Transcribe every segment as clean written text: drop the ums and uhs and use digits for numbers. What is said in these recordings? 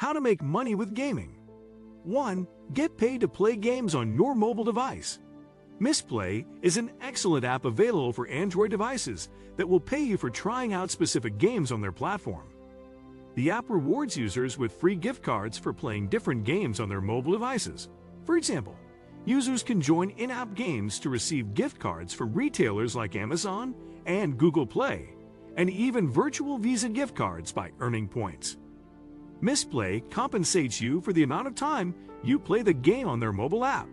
How to make money with gaming. 1. Get paid to play games on your mobile device. Misplay is an excellent app available for Android devices that will pay you for trying out specific games on their platform. The app rewards users with free gift cards for playing different games on their mobile devices. For example, users can join in-app games to receive gift cards from retailers like Amazon and Google Play, and even virtual Visa gift cards by earning points. Misplay compensates you for the amount of time you play the game on their mobile app.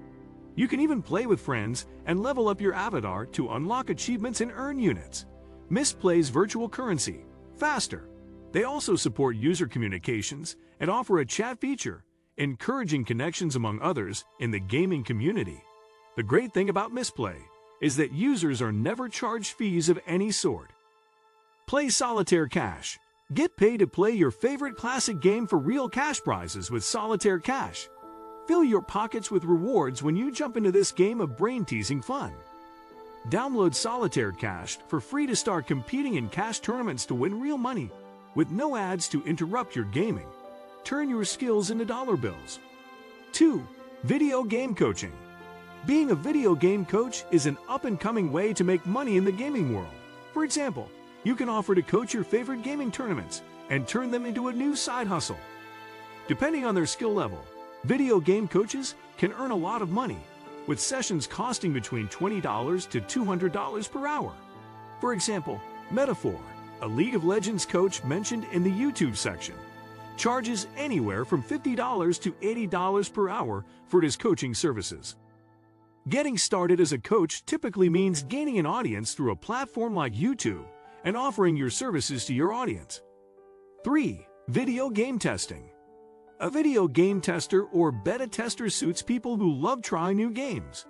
You can even play with friends and level up your avatar to unlock achievements and earn units. Misplay's virtual currency, faster. They also support user communications and offer a chat feature, encouraging connections among others in the gaming community. The great thing about Misplay is that users are never charged fees of any sort. Play Solitaire Cash. Get paid to play your favorite classic game for real cash prizes with Solitaire Cash. Fill your pockets with rewards when you jump into this game of brain-teasing fun. Download Solitaire Cash for free to start competing in cash tournaments to win real money, with no ads to interrupt your gaming. Turn your skills into dollar bills. 2. Video game coaching. Being a video game coach is an up-and-coming way to make money in the gaming world. For example, you can offer to coach your favorite gaming tournaments and turn them into a new side hustle. Depending on their skill level, video game coaches can earn a lot of money, with sessions costing between $20 to $200 per hour. For example, Metaphor, a League of Legends coach mentioned in the YouTube section, charges anywhere from $50 to $80 per hour for his coaching services. Getting started as a coach typically means gaining an audience through a platform like YouTube and offering your services to your audience. 3. Video game testing. A video game tester or beta tester suits people who love trying new games.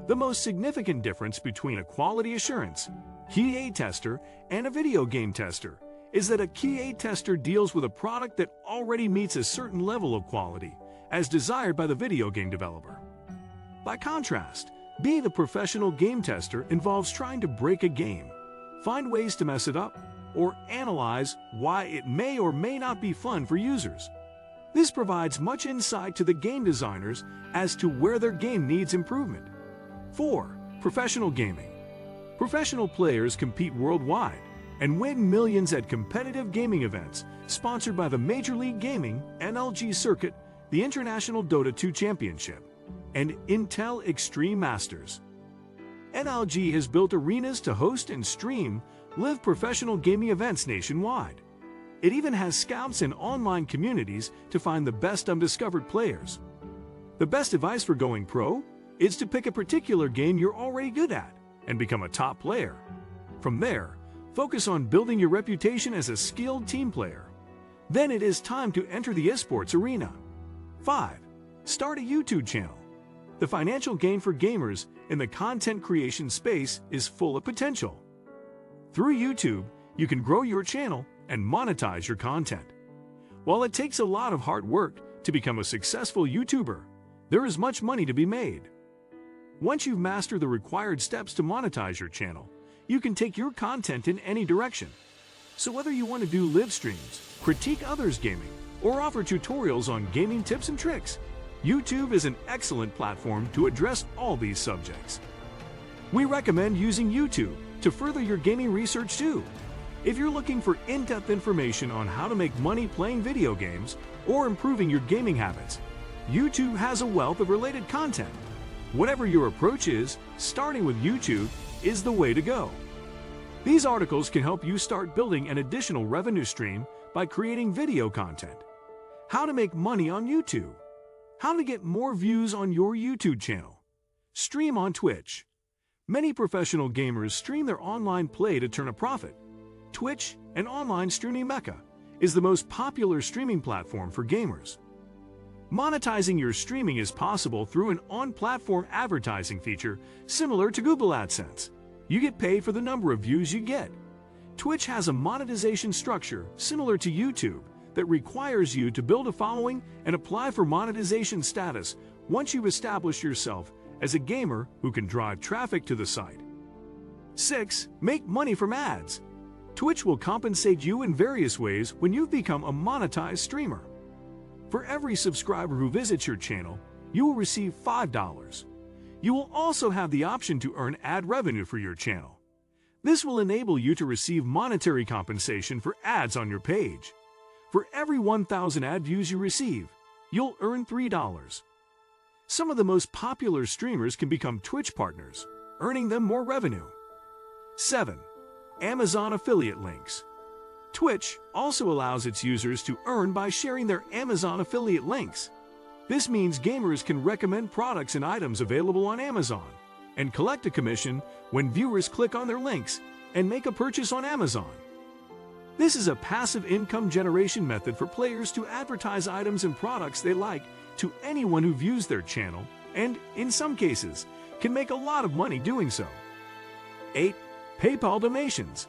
The most significant difference between a quality assurance QA tester and a video game tester is that a QA tester deals with a product that already meets a certain level of quality, as desired by the video game developer. By contrast, being a professional game tester involves trying to break a game, find ways to mess it up, or analyze why it may or may not be fun for users. This provides much insight to the game designers as to where their game needs improvement. 4. Professional gaming. Professional players compete worldwide and win millions at competitive gaming events sponsored by the Major League Gaming (MLG) circuit, the International Dota 2 Championship, and Intel Extreme Masters. MLG has built arenas to host and stream live professional gaming events nationwide. It even has scouts and online communities to find the best undiscovered players. The best advice for going pro is to pick a particular game you're already good at and become a top player. From there, focus on building your reputation as a skilled team player. Then it is time to enter the esports arena. 5. Start a YouTube channel. The financial gain for gamers in the content creation space is full of potential. Through YouTube, you can grow your channel and monetize your content. While it takes a lot of hard work to become a successful YouTuber, there is much money to be made. Once you've mastered the required steps to monetize your channel, you can take your content in any direction. So whether you want to do live streams, critique others' gaming, or offer tutorials on gaming tips and tricks, YouTube is an excellent platform to address all these subjects. We recommend using YouTube to further your gaming research too. If you're looking for in-depth information on how to make money playing video games or improving your gaming habits, YouTube has a wealth of related content. Whatever your approach is, starting with YouTube is the way to go. These articles can help you start building an additional revenue stream by creating video content. How to make money on YouTube. How to get more views on your YouTube channel. Stream on Twitch. Many professional gamers stream their online play to turn a profit. Twitch, an online streaming mecca, is the most popular streaming platform for gamers. Monetizing your streaming is possible through an on-platform advertising feature similar to Google AdSense. You get paid for the number of views you get. Twitch has a monetization structure similar to YouTube that requires you to build a following and apply for monetization status once you've established yourself as a gamer who can drive traffic to the site. 6. Make money from ads. Twitch will compensate you in various ways when you've become a monetized streamer. For every subscriber who visits your channel, you will receive $5. You will also have the option to earn ad revenue for your channel. This will enable you to receive monetary compensation for ads on your page. For every 1,000 ad views you receive, you'll earn $3. Some of the most popular streamers can become Twitch partners, earning them more revenue. 7. Amazon affiliate links. Twitch also allows its users to earn by sharing their Amazon affiliate links. This means gamers can recommend products and items available on Amazon and collect a commission when viewers click on their links and make a purchase on Amazon. This is a passive income generation method for players to advertise items and products they like to anyone who views their channel and, in some cases, can make a lot of money doing so. 8. PayPal donations.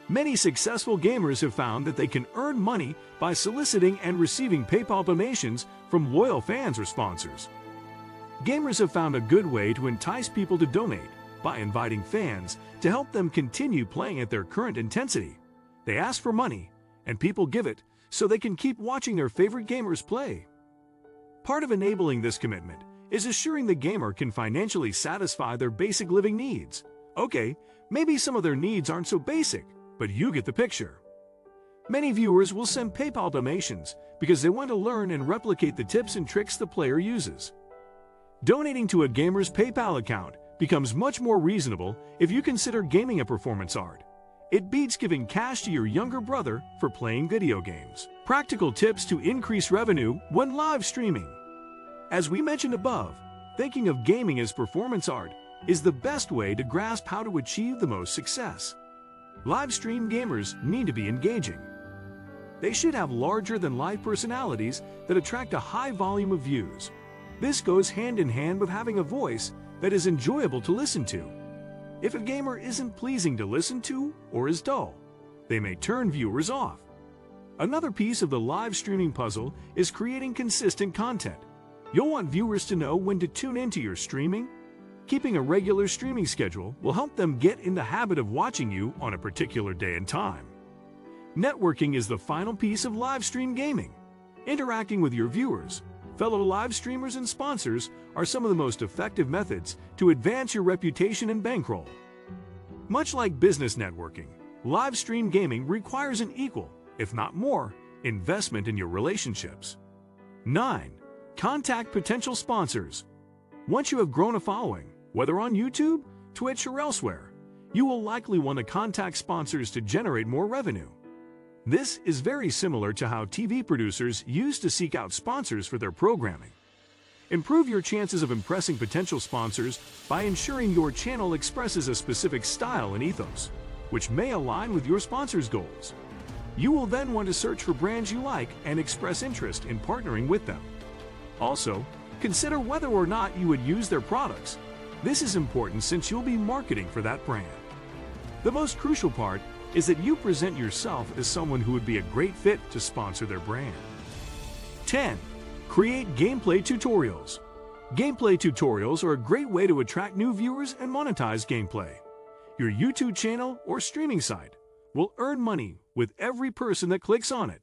Many successful gamers have found that they can earn money by soliciting and receiving PayPal donations from loyal fans or sponsors. Gamers have found a good way to entice people to donate by inviting fans to help them continue playing at their current intensity. They ask for money, and people give it so they can keep watching their favorite gamers play. Part of enabling this commitment is assuring the gamer can financially satisfy their basic living needs. Okay, maybe some of their needs aren't so basic, but you get the picture. Many viewers will send PayPal donations because they want to learn and replicate the tips and tricks the player uses. Donating to a gamer's PayPal account becomes much more reasonable if you consider gaming a performance art. It beats giving cash to your younger brother for playing video games. Practical tips to increase revenue when live streaming. As we mentioned above, thinking of gaming as performance art is the best way to grasp how to achieve the most success. Live stream gamers need to be engaging. They should have larger-than-life personalities that attract a high volume of views. This goes hand in hand with having a voice that is enjoyable to listen to. If a gamer isn't pleasing to listen to or is dull, they may turn viewers off. Another piece of the live streaming puzzle is creating consistent content. You'll want viewers to know when to tune into your streaming. Keeping a regular streaming schedule will help them get in the habit of watching you on a particular day and time. Networking is the final piece of live stream gaming. Interacting with your viewers, fellow live streamers, and sponsors are some of the most effective methods to advance your reputation and bankroll. Much like business networking, live stream gaming requires an equal, if not more, investment in your relationships. 9. Contact potential sponsors. Once you have grown a following, whether on YouTube, Twitch, or elsewhere, you will likely want to contact sponsors to generate more revenue. This is very similar to how TV producers used to seek out sponsors for their programming. Improve your chances of impressing potential sponsors by ensuring your channel expresses a specific style and ethos, which may align with your sponsor's goals. You will then want to search for brands you like and express interest in partnering with them. Also, consider whether or not you would use their products. This is important since you'll be marketing for that brand. The most crucial part is that you present yourself as someone who would be a great fit to sponsor their brand. 10. Create gameplay tutorials. Gameplay tutorials are a great way to attract new viewers and monetize gameplay. Your YouTube channel or streaming site will earn money with every person that clicks on it.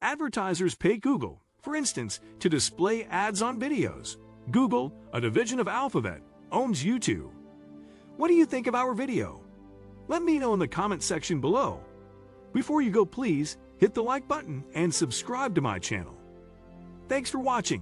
Advertisers pay Google, for instance, to display ads on videos. Google, a division of Alphabet, owns YouTube. What do you think of our video? Let me know in the comment section below. Before you go, please hit the like button and subscribe to my channel. Thanks for watching.